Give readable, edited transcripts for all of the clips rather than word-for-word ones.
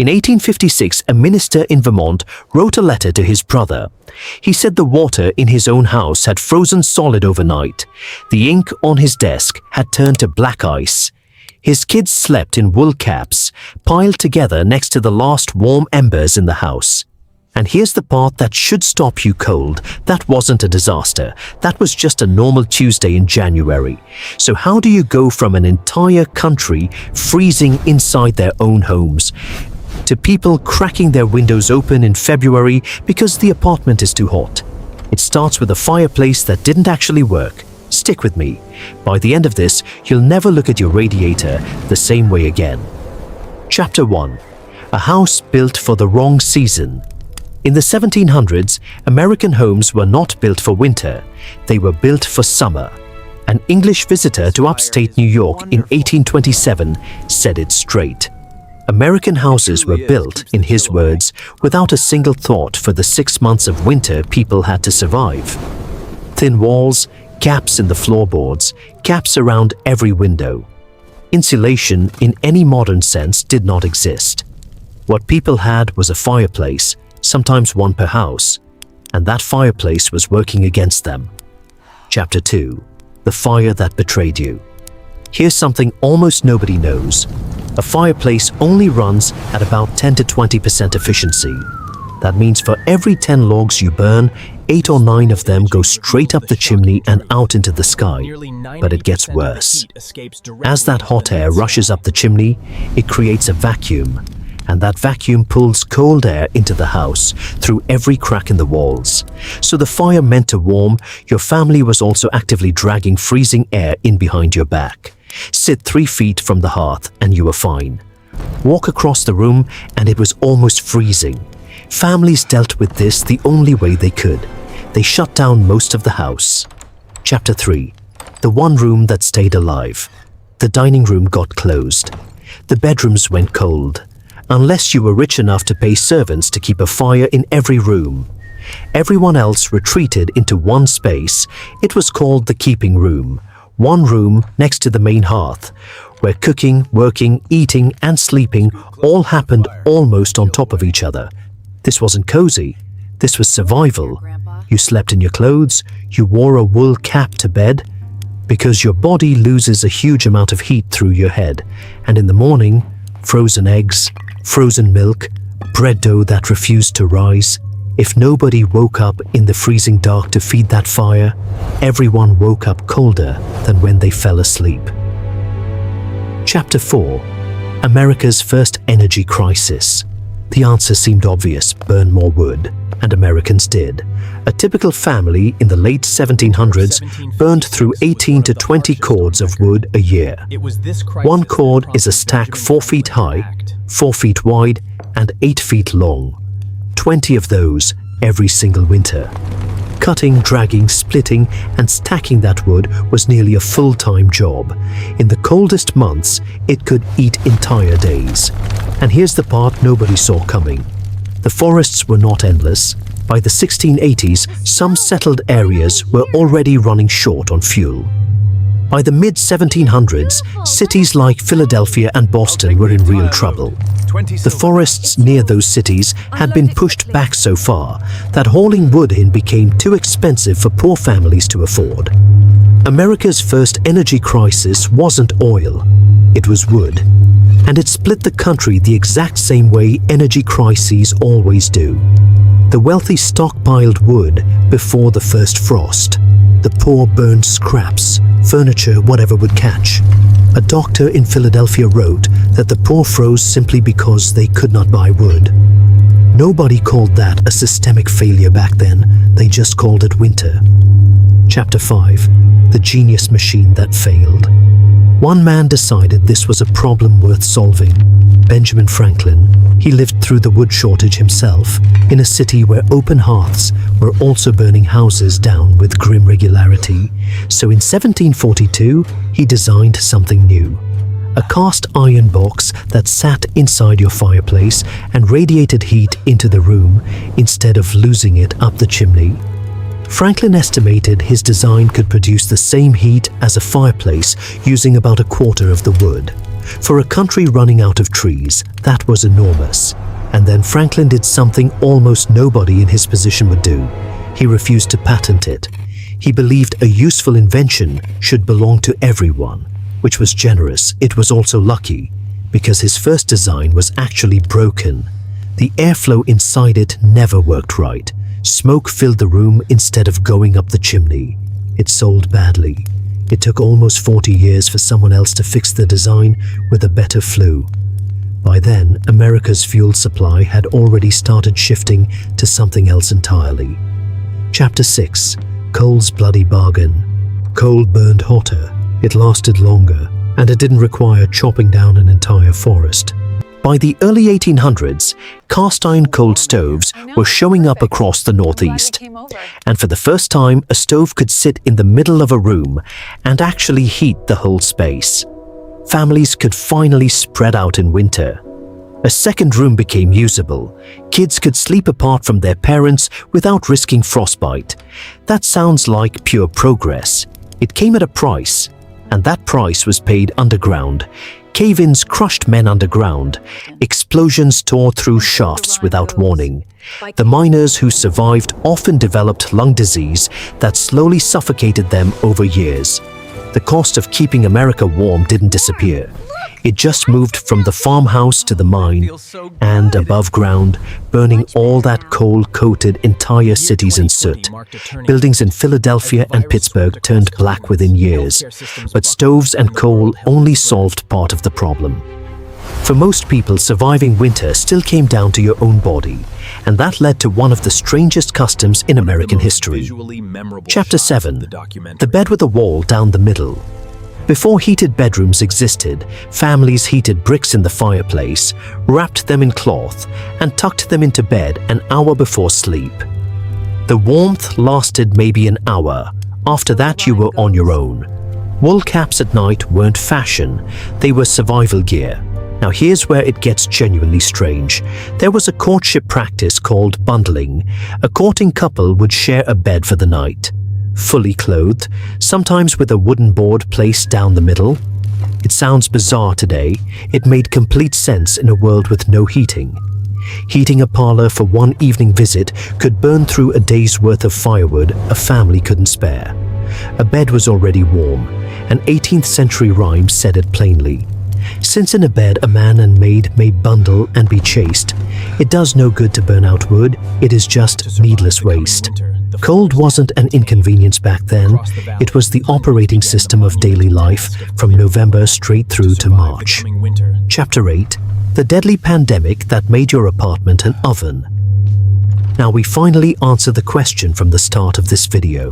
In 1856, a minister in Vermont wrote a letter to his brother. He said the water in his own house had frozen solid overnight. The ink on his desk had turned to black ice. His kids slept in wool caps, piled together next to the last warm embers in the house. And here's the part that should stop you cold. That wasn't a disaster. That was just a normal Tuesday in January. So how do you go from an entire country freezing inside their own homes to people cracking their windows open in February because the apartment is too hot? It starts with a fireplace that didn't actually work. Stick with me. By the end of this, you'll never look at your radiator the same way again. Chapter 1. A house built for the wrong season. In the 1700s, American homes were not built for winter. They were built for summer. An English visitor to upstate New York in 1827 said it straight. American houses were built, in his words, without a single thought for the 6 months of winter people had to survive. Thin walls, gaps in the floorboards, gaps around every window. Insulation in any modern sense did not exist. What people had was a fireplace, sometimes one per house, and that fireplace was working against them. Chapter 2. The fire that betrayed you. Here's something almost nobody knows. A fireplace only runs at about 10 to 20% efficiency. That means for every 10 logs you burn, 8 or 9 of them go straight up the chimney and out into the sky. But it gets worse. As that hot air rushes up the chimney, it creates a vacuum, and that vacuum pulls cold air into the house through every crack in the walls. So the fire meant to warm, your family was also actively dragging freezing air in behind your back. Sit 3 feet from the hearth and you were fine. Walk across the room and it was almost freezing. Families dealt with this the only way they could. They shut down most of the house. Chapter 3. The one room that stayed alive. The dining room got closed. The bedrooms went cold. Unless you were rich enough to pay servants to keep a fire in every room. Everyone else retreated into one space. It was called the keeping room. One room next to the main hearth, where cooking, working, eating, and sleeping all happened almost on top of each other. This wasn't cozy. This was survival. You slept in your clothes. You wore a wool cap to bed because your body loses a huge amount of heat through your head. And in the morning, frozen eggs, frozen milk, bread dough that refused to rise. If nobody woke up in the freezing dark to feed that fire, everyone woke up colder than when they fell asleep. Chapter 4. America's first energy crisis. The answer seemed obvious: burn more wood, and Americans did. A typical family in the late 1700s burned through 18 to 20 cords of wood a year. One cord is a stack 4 feet high, 4 feet wide, and 8 feet long. 20 of those every single winter. Cutting, dragging, splitting, and stacking that wood was nearly a full-time job. In the coldest months, it could eat entire days. And here's the part nobody saw coming. The forests were not endless. By the 1680s, some settled areas were already running short on fuel. By the mid-1700s, cities like Philadelphia and Boston were in real trouble. The forests near those cities had been pushed back so far that hauling wood in became too expensive for poor families to afford. America's first energy crisis wasn't oil, it was wood. And it split the country the exact same way energy crises always do. The wealthy stockpiled wood before the first frost. The poor burned scraps, furniture, whatever would catch. A doctor in Philadelphia wrote that the poor froze simply because they could not buy wood. Nobody called that a systemic failure back then, they just called it winter. Chapter 5. The genius machine that failed. One man decided this was a problem worth solving. Benjamin Franklin. He lived through the wood shortage himself, in a city where open hearths were also burning houses down with grim regularity. So in 1742, he designed something new. A cast iron box that sat inside your fireplace and radiated heat into the room instead of losing it up the chimney. Franklin estimated his design could produce the same heat as a fireplace using about a quarter of the wood. For a country running out of trees, that was enormous. And then Franklin did something almost nobody in his position would do. He refused to patent it. He believed a useful invention should belong to everyone, which was generous. It was also lucky, because his first design was actually broken. The airflow inside it never worked right. Smoke filled the room instead of going up the chimney. It sold badly. It took almost 40 years for someone else to fix the design with a better flue. By then, America's fuel supply had already started shifting to something else entirely. Chapter 6. Coal's Bloody Bargain. Coal burned hotter, it lasted longer, and it didn't require chopping down an entire forest. By the early 1800s, cast-iron coal stoves were showing up across the Northeast. And for the first time, a stove could sit in the middle of a room and actually heat the whole space. Families could finally spread out in winter. A second room became usable. Kids could sleep apart from their parents without risking frostbite. That sounds like pure progress. It came at a price, and that price was paid underground. Cave-ins crushed men underground. Explosions tore through shafts without warning. The miners who survived often developed lung disease that slowly suffocated them over years. The cost of keeping America warm didn't disappear. It just moved from the farmhouse to the mine, and above ground, burning all that coal coated entire cities in soot. Buildings in Philadelphia and Pittsburgh turned black within years, but stoves and coal only solved part of the problem. For most people, surviving winter still came down to your own body, and that led to one of the strangest customs in American history. Chapter 7. The bed with a wall down the middle. Before heated bedrooms existed, families heated bricks in the fireplace, wrapped them in cloth, and tucked them into bed an hour before sleep. The warmth lasted maybe an hour. After that, you were on your own. Wool caps at night weren't fashion, they were survival gear. Now here's where it gets genuinely strange. There was a courtship practice called bundling. A courting couple would share a bed for the night. Fully clothed, sometimes with a wooden board placed down the middle. It sounds bizarre today. It made complete sense in a world with no heating. Heating a parlor for one evening visit could burn through a day's worth of firewood a family couldn't spare. A bed was already warm. An 18th century rhyme said it plainly. Since in a bed a man and maid may bundle and be chaste, it does no good to burn out wood, it is just needless waste. Cold wasn't an inconvenience back then, it was the operating system of daily life from November straight through to March. Chapter 8. The deadly pandemic that made your apartment an oven. Now we finally answer the question from the start of this video.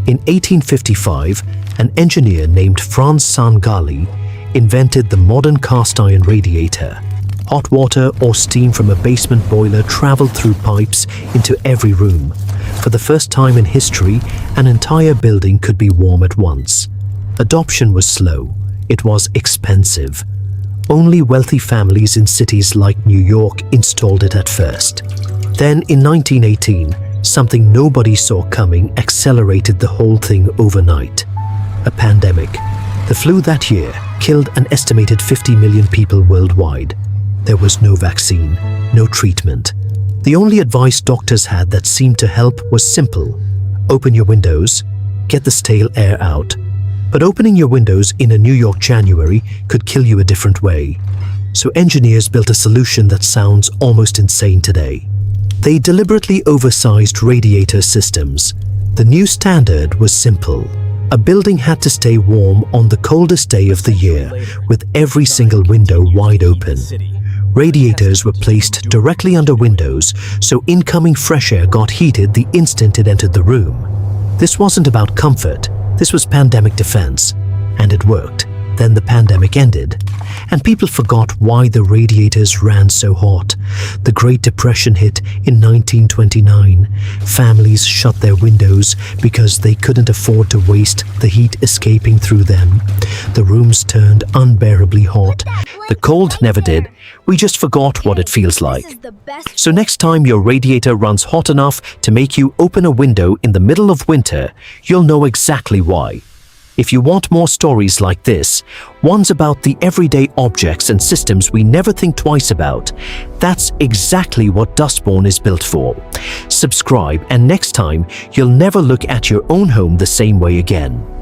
In 1855, an engineer named Franz Sangali invented the modern cast-iron radiator. Hot water or steam from a basement boiler traveled through pipes into every room. For the first time in history, an entire building could be warm at once. Adoption was slow. It was expensive. Only wealthy families in cities like New York installed it at first. Then in 1918, something nobody saw coming accelerated the whole thing overnight. A pandemic. The flu that year killed an estimated 50 million people worldwide. There was no vaccine, no treatment. The only advice doctors had that seemed to help was simple. Open your windows, get the stale air out. But opening your windows in a New York January could kill you a different way. So engineers built a solution that sounds almost insane today. They deliberately oversized radiator systems. The new standard was simple. A building had to stay warm on the coldest day of the year, with every single window wide open. Radiators were placed directly under windows, so incoming fresh air got heated the instant it entered the room. This wasn't about comfort, this was pandemic defense, and it worked. Then the pandemic ended, and people forgot why the radiators ran so hot. The Great Depression hit in 1929. Families shut their windows because they couldn't afford to waste the heat escaping through them. The rooms turned unbearably hot. The cold never did. We just forgot what it feels like. So next time your radiator runs hot enough to make you open a window in the middle of winter, you'll know exactly why. If you want more stories like this, ones about the everyday objects and systems we never think twice about, that's exactly what Dustborn is built for. Subscribe, and next time you'll never look at your own home the same way again.